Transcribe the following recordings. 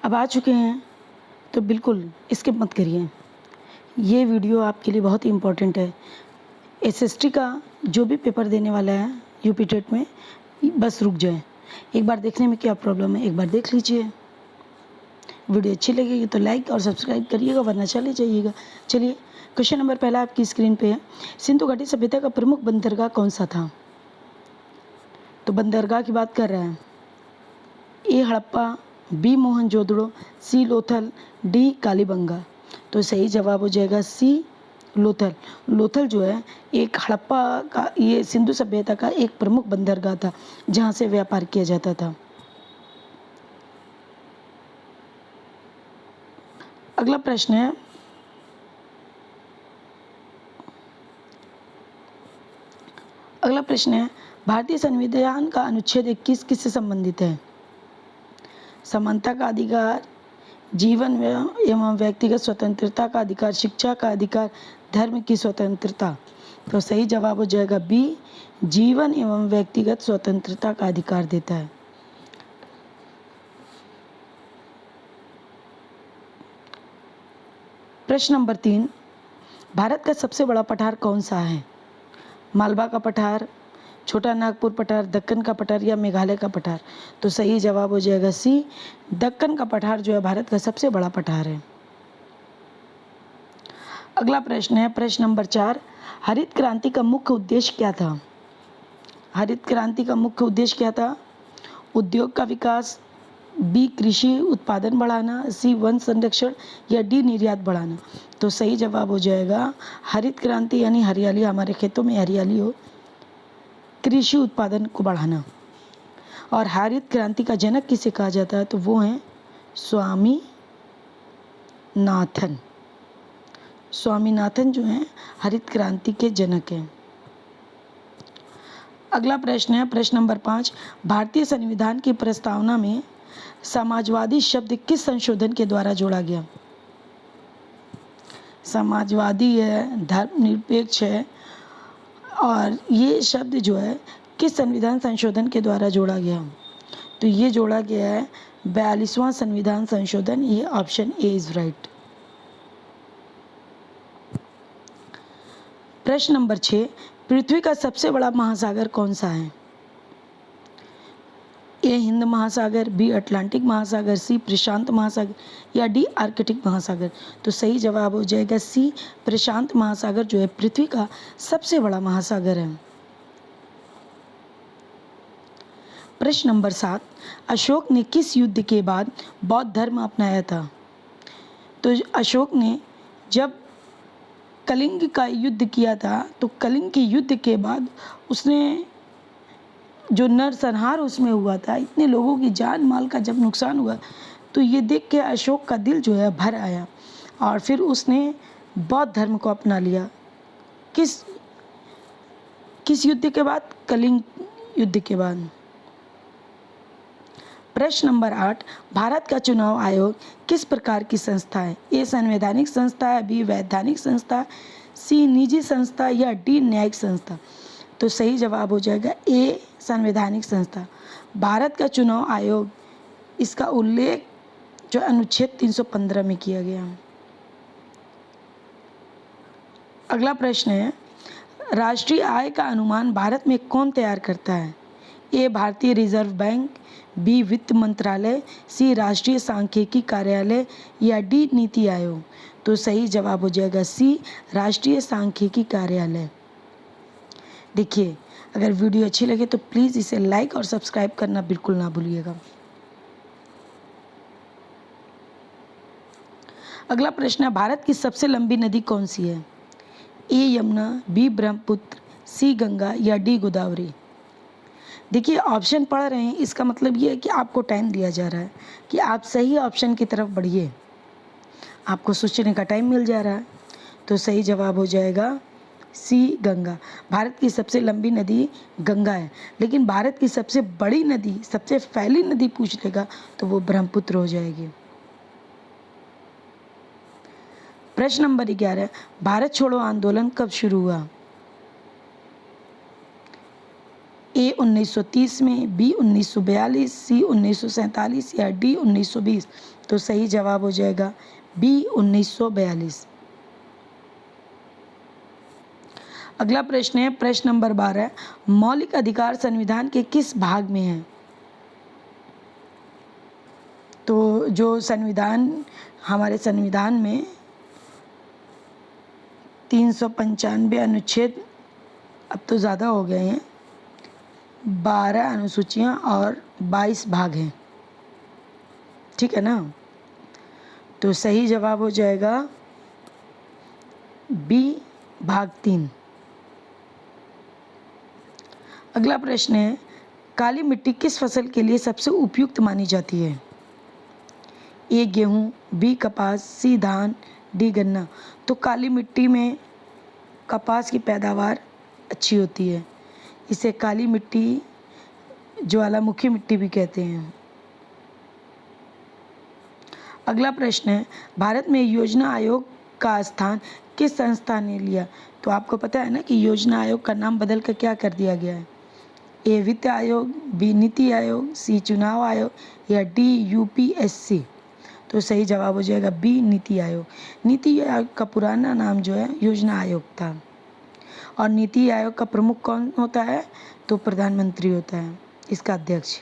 अब आ चुके हैं तो बिल्कुल स्किप मत करिए। ये वीडियो आपके लिए बहुत ही इम्पोर्टेंट है। एसएसटी का जो भी पेपर देने वाला है यूपी टेट में, बस रुक जाए। एक बार देखने में क्या प्रॉब्लम है, एक बार देख लीजिए। वीडियो अच्छी लगेगी तो लाइक और सब्सक्राइब करिएगा, वरना चले जाइएगा। चलिए, क्वेश्चन नंबर पहला आपकी स्क्रीन पे है। सिंधु घाटी सभ्यता का प्रमुख बंदरगाह कौन सा था? तो बंदरगाह की बात कर रहा है। ए हड़प्पा, बी मोहनजोदड़ो, सी लोथल, डी कालीबंगा। तो सही जवाब हो जाएगा सी लोथल। लोथल जो है एक हड़प्पा का, ये सिंधु सभ्यता का एक प्रमुख बंदरगाह था जहाँ से व्यापार किया जाता था। अगला प्रश्न है, भारतीय संविधान का अनुच्छेद 21 किससे संबंधित है? समानता का अधिकार, जीवन एवं व्यक्तिगत स्वतंत्रता का अधिकार, शिक्षा का अधिकार, धर्म की स्वतंत्रता। तो सही जवाब हो जाएगा बी, जीवन एवं व्यक्तिगत स्वतंत्रता का अधिकार देता है। प्रश्न नंबर 3, भारत का सबसे बड़ा पठार कौन सा है? मालवा का पठार, छोटा नागपुर पठार, दक्कन का पठार या मेघालय का पठार। तो सही जवाब हो जाएगा सी, दक्कन का पठार जो है भारत का सबसे बड़ा पठार है। अगला प्रश्न है, प्रश्न नंबर 4, हरित क्रांति का मुख्य उद्देश्य क्या था? हरित क्रांति का मुख्य उद्देश्य क्या था? उद्योग का विकास, बी कृषि उत्पादन बढ़ाना, सी वन संरक्षण या डी निर्यात बढ़ाना। तो सही जवाब हो जाएगा हरित क्रांति यानी हरियाली, हमारे खेतों में हरियाली हो, कृषि उत्पादन को बढ़ाना। और हरित क्रांति का जनक किसे कहा जाता है? तो वो हैं स्वामीनाथन। स्वामीनाथन जो हैं हरित क्रांति के जनक हैं। अगला प्रश्न है, प्रश्न नंबर 5, भारतीय संविधान की प्रस्तावना में समाजवादी शब्द किस संशोधन के द्वारा जोड़ा गया? समाजवादी है, धर्मनिरपेक्ष है, और ये शब्द जो है किस संविधान संशोधन के द्वारा जोड़ा गया? तो ये जोड़ा गया है 42वां संविधान संशोधन। ये ऑप्शन ए इज राइट। प्रश्न नंबर 6, पृथ्वी का सबसे बड़ा महासागर कौन सा है? ए हिंद महासागर, बी अटलांटिक महासागर, सी प्रशांत महासागर या डी आर्कटिक महासागर। तो सही जवाब हो जाएगा सी, प्रशांत महासागर जो है पृथ्वी का सबसे बड़ा महासागर है। प्रश्न नंबर 7, अशोक ने किस युद्ध के बाद बौद्ध धर्म अपनाया था? तो अशोक ने जब कलिंग का युद्ध किया था, तो कलिंग के युद्ध के बाद उसने जो नरसंहार उसमें हुआ था, इतने लोगों की जान माल का जब नुकसान हुआ, तो ये देख के अशोक का दिल जो है भर आया और फिर उसने बौद्ध धर्म को अपना लिया। किस युद्ध के बाद? कलिंग युद्ध के बाद। प्रश्न नंबर 8, भारत का चुनाव आयोग किस प्रकार की संस्था है? ए संवैधानिक संस्था है, बी वैधानिक संस्था, सी निजी संस्था या डी न्यायिक संस्था। तो सही जवाब हो जाएगा ए संवैधानिक संस्था। भारत का चुनाव आयोग, इसका उल्लेख जो अनुच्छेद 315 में किया गया। अगला प्रश्न है, राष्ट्रीय आय का अनुमान भारत में कौन तैयार करता है? ए भारतीय रिजर्व बैंक, बी वित्त मंत्रालय, सी राष्ट्रीय सांख्यिकी कार्यालय या डी नीति आयोग। तो सही जवाब हो जाएगा सी, राष्ट्रीय सांख्यिकी कार्यालय। देखिए, अगर वीडियो अच्छी लगे तो प्लीज़ इसे लाइक और सब्सक्राइब करना बिल्कुल ना भूलिएगा। अगला प्रश्न है, भारत की सबसे लंबी नदी कौन सी है? ए यमुना, बी ब्रह्मपुत्र, सी गंगा या डी गोदावरी। देखिए, ऑप्शन पढ़ रहे हैं, इसका मतलब ये है कि आपको टाइम दिया जा रहा है कि आप सही ऑप्शन की तरफ बढ़िए, आपको सोचने का टाइम मिल जा रहा है। तो सही जवाब हो जाएगा सी गंगा। भारत की सबसे लंबी नदी गंगा है, लेकिन भारत की सबसे बड़ी नदी, सबसे फैली नदी पूछ लेगा तो वो ब्रह्मपुत्र हो जाएगी। प्रश्न नंबर 11, भारत छोड़ो आंदोलन कब शुरू हुआ? ए 1930 में, बी 1942, सी 1947 या डी 1920? तो सही जवाब हो जाएगा बी 1942। अगला प्रश्न है प्रश्न नंबर 12, मौलिक अधिकार संविधान के किस भाग में है? तो जो संविधान, हमारे संविधान में 395 अनुच्छेद, अब तो ज़्यादा हो गए हैं, 12 अनुसूचियाँ और 22 भाग हैं, ठीक है ना? तो सही जवाब हो जाएगा बी भाग 3। अगला प्रश्न है काली मिट्टी किस फसल के लिए सबसे उपयुक्त मानी जाती है? ए गेहूँ, बी कपास, सी धान, डी गन्ना। तो काली मिट्टी में कपास की पैदावार अच्छी होती है, इसे काली मिट्टी, ज्वालामुखी मिट्टी भी कहते हैं। अगला प्रश्न है भारत में योजना आयोग का स्थान किस संस्था ने लिया? तो आपको पता है ना कि योजना आयोग का नाम बदल कर क्या कर दिया गया है? ए वित्त आयोग, बी नीति आयोग, सी चुनाव आयोग या डी यूपीएससी? तो सही जवाब हो जाएगा बी नीति आयोग। नीति आयोग का पुराना नाम जो है योजना आयोग था। और नीति आयोग का प्रमुख कौन होता है? तो प्रधानमंत्री होता है, इसका अध्यक्ष।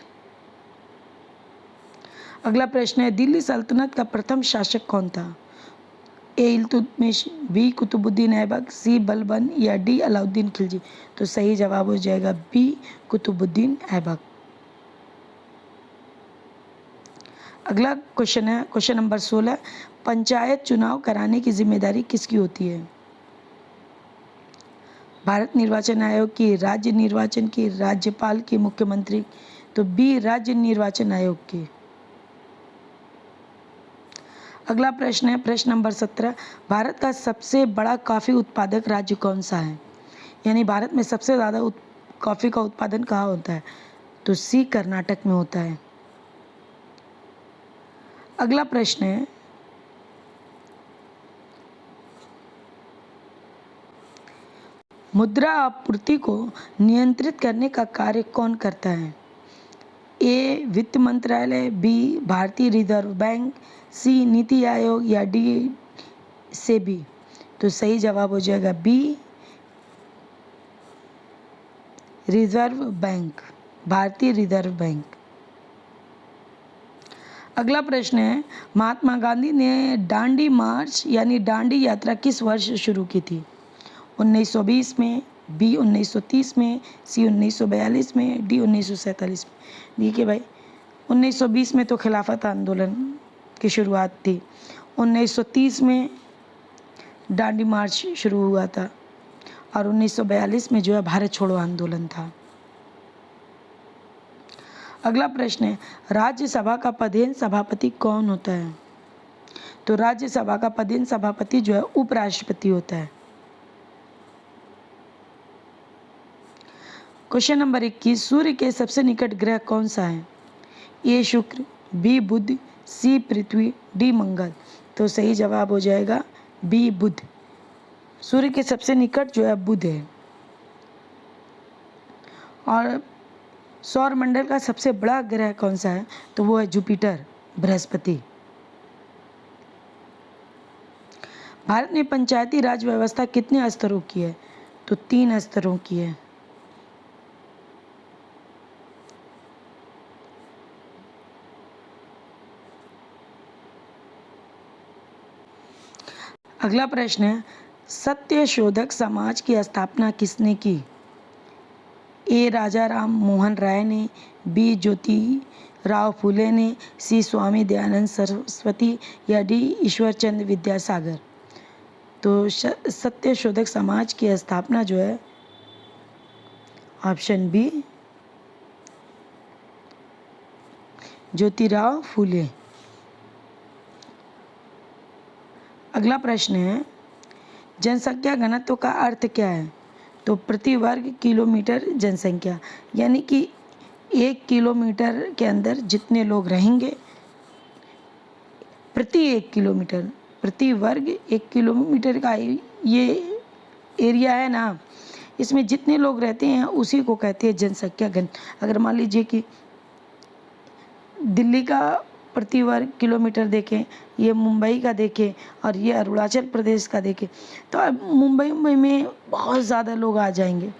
अगला प्रश्न है दिल्ली सल्तनत का प्रथम शासक कौन था? ए इल्तुतमिश, बी कुतुबुद्दीन ऐबक, सी बलबन या डी अलाउद्दीन खिलजी? तो सही जवाब हो जाएगा बी कुतुबुद्दीन ऐबक। अगला क्वेश्चन है क्वेश्चन नंबर 16, पंचायत चुनाव कराने की जिम्मेदारी किसकी होती है? भारत निर्वाचन आयोग की, राज्य निर्वाचन की, राज्यपाल की, मुख्यमंत्री? तो बी राज्य निर्वाचन आयोग की। अगला प्रश्न है प्रश्न नंबर 17, भारत का सबसे बड़ा कॉफ़ी उत्पादक राज्य कौन सा है? यानी भारत में सबसे ज़्यादा कॉफ़ी का उत्पादन कहाँ होता है? तो सी कर्नाटक में होता है। अगला प्रश्न है मुद्रा आपूर्ति को नियंत्रित करने का कार्य कौन करता है? ए वित्त मंत्रालय, बी भारतीय रिजर्व बैंक, सी नीति आयोग या डी सेबी? तो सही जवाब हो जाएगा बी रिजर्व बैंक, भारतीय रिजर्व बैंक। अगला प्रश्न है महात्मा गांधी ने दांडी मार्च यानी दांडी यात्रा किस वर्ष शुरू की थी? 1920 में, बी 1930 में, सी 1942 में, डी 1947 में? देखिए भाई 1920 में तो खिलाफत आंदोलन की शुरुआत थी, 1930 में दांडी मार्च शुरू हुआ था और 1942 में जो है भारत छोड़ो आंदोलन था। अगला प्रश्न है राज्यसभा का पदेन सभापति कौन होता है? तो राज्यसभा का पदेन सभापति जो है उपराष्ट्रपति होता है। क्वेश्चन नंबर 21, सूर्य के सबसे निकट ग्रह कौन सा है? ए शुक्र, बी बुध, सी पृथ्वी, डी मंगल? तो सही जवाब हो जाएगा बी बुध। सूर्य के सबसे निकट जो है बुध है। और सौर मंडल का सबसे बड़ा ग्रह कौन सा है? तो वो है जुपिटर, बृहस्पति। भारत में पंचायती राज व्यवस्था कितने स्तरों की है? तो 3 स्तरों की है। अगला प्रश्न है सत्य शोधक समाज की स्थापना किसने की? ए राजा राम मोहन राय ने, बी ज्योति राव फूले ने, सी स्वामी दयानंद सरस्वती या डी ईश्वर चंद्र विद्यासागर? तो सत्य शोधक समाज की स्थापना जो है ऑप्शन बी ज्योतिराव फूले। अगला प्रश्न है जनसंख्या घनत्व का अर्थ क्या है? तो प्रति वर्ग किलोमीटर जनसंख्या, यानी कि 1 किलोमीटर के अंदर जितने लोग रहेंगे प्रति 1 किलोमीटर, प्रति वर्ग 1 किलोमीटर का ये एरिया है ना, इसमें जितने लोग रहते हैं उसी को कहते हैं जनसंख्या घन। अगर मान लीजिए कि दिल्ली का प्रति वर्ग किलोमीटर देखें, ये मुंबई का देखें और ये अरुणाचल प्रदेश का देखें, तो अब मुंबई में बहुत ज़्यादा लोग आ जाएंगे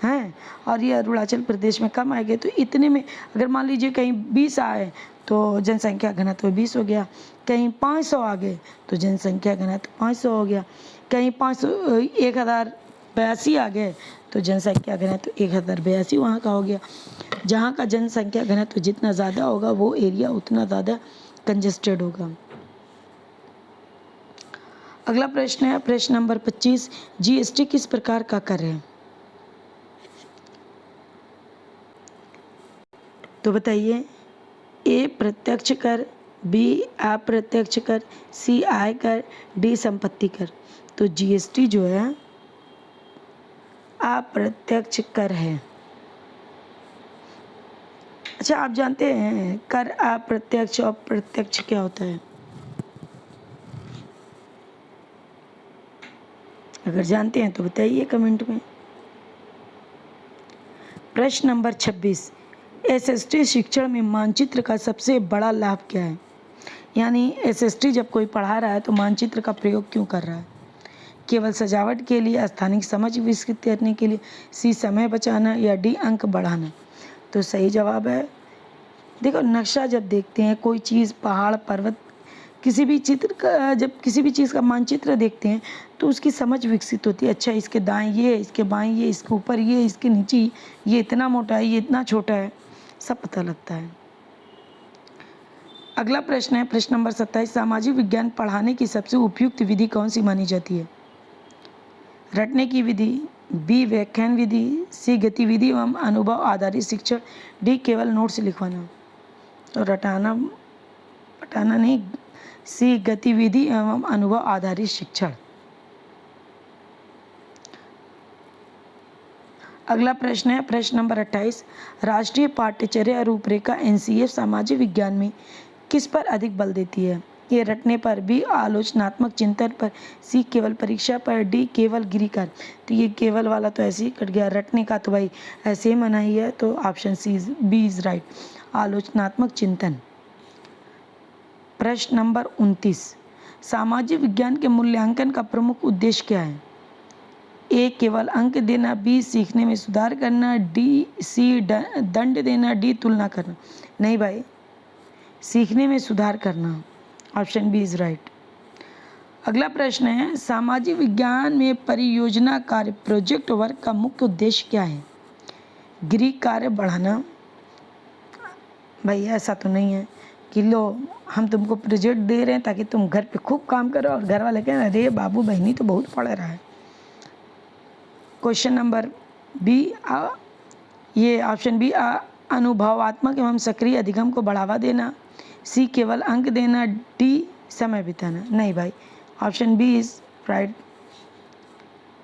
हैं, और ये अरुणाचल प्रदेश में कम आएंगे। तो इतने में अगर मान लीजिए कहीं 20 आए तो जनसंख्या घनत्व 20 हो गया, कहीं 500 आ गए तो जनसंख्या घनत्व 500 हो गया, कहीं 1082 आ गए तो जनसंख्या घनत्व 1082 वहाँ का हो गया। जहाँ का जनसंख्या घनत्व जितना ज़्यादा होगा वो एरिया उतना ज़्यादा कंजेस्टेड होगा। अगला प्रश्न है प्रश्न नंबर 25, जीएसटी किस प्रकार का कर है? तो बताइए, ए प्रत्यक्ष कर, बी अप्रत्यक्ष कर, सी आयकर, डी संपत्ति कर। तो जीएसटी जो है अप्रत्यक्ष कर है। अच्छा, आप जानते हैं कर अप्रत्यक्ष और प्रत्यक्ष क्या होता है? अगर जानते हैं तो बताइए कमेंट में। प्रश्न नंबर 26, एसएसटी शिक्षण में मानचित्र का सबसे बड़ा लाभ क्या है? यानी एसएसटी जब कोई पढ़ा रहा है तो मानचित्र का प्रयोग क्यों कर रहा है? केवल सजावट के लिए, स्थानिक समझ विकसित करने के लिए, सी समय बचाना, या डी अंक बढ़ाना। तो सही जवाब है, देखो नक्शा जब देखते हैं कोई चीज़, पहाड़, पर्वत, किसी भी चित्र का, जब किसी भी चीज़ का मानचित्र देखते हैं तो उसकी समझ विकसित होती है। अच्छा, इसके दाएं ये, इसके बाएं ये, इसके ऊपर ये, इसके नीचे ये इतना मोटा है, ये इतना छोटा है, सब पता लगता है। अगला प्रश्न है प्रश्न नंबर 27, सामाजिक विज्ञान पढ़ाने की सबसे उपयुक्त विधि कौन सी मानी जाती है? रटने की विधि, बी व्याख्यान विधि, सी गतिविधि एवं अनुभव आधारित शिक्षण, डी केवल नोट्स लिखवाना। तो रटाना पटाना नहीं, सी गतिविधि एवं अनुभव आधारित शिक्षण। अगला प्रश्न है प्रश्न नंबर 28, राष्ट्रीय पाठ्यचर्या रूपरेखा एनसीएफ सामाजिक विज्ञान में किस पर अधिक बल देती है? ए रटने पर, बी आलोचनात्मक चिंतन पर, सी केवल परीक्षा पर, डी केवल गिरिकार। तो ये केवल वाला तो ऐसे ही कट गया, रटने का तो भाई ऐसे ही मना ही है, तो option C B is right, आलोचनात्मक चिंतन। प्रश्न नंबर 29, सामाजिक विज्ञान के मूल्यांकन का प्रमुख उद्देश्य क्या है? ए केवल अंक देना, बी सीखने में सुधार करना, डी सी दंड देना, डी तुलना करना। नहीं भाई, सीखने में सुधार करना, ऑप्शन बी इज राइट। अगला प्रश्न है, सामाजिक विज्ञान में परियोजना कार्य प्रोजेक्ट वर्क का मुख्य उद्देश्य क्या है? गृह कार्य बढ़ाना। भाई ऐसा तो नहीं है कि लो हम तुमको प्रोजेक्ट दे रहे हैं ताकि तुम घर पे खूब काम करो और घर वाले कहें अरे बाबू बहनी तो बहुत पढ़ रहा है। क्वेश्चन नंबर बी, ये ऑप्शन बी अनुभवात्मक एवं सक्रिय अधिगम को बढ़ावा देना, सी केवल अंक देना, डी समय बिताना। नहीं भाई, ऑप्शन बी इज राइट।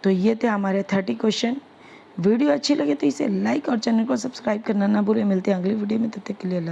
तो ये थे हमारे 30 क्वेश्चन। वीडियो अच्छी लगे तो इसे लाइक और चैनल को सब्सक्राइब करना ना भूलें। मिलते हैं अगली वीडियो में, तब तक के लिए अल्लाह।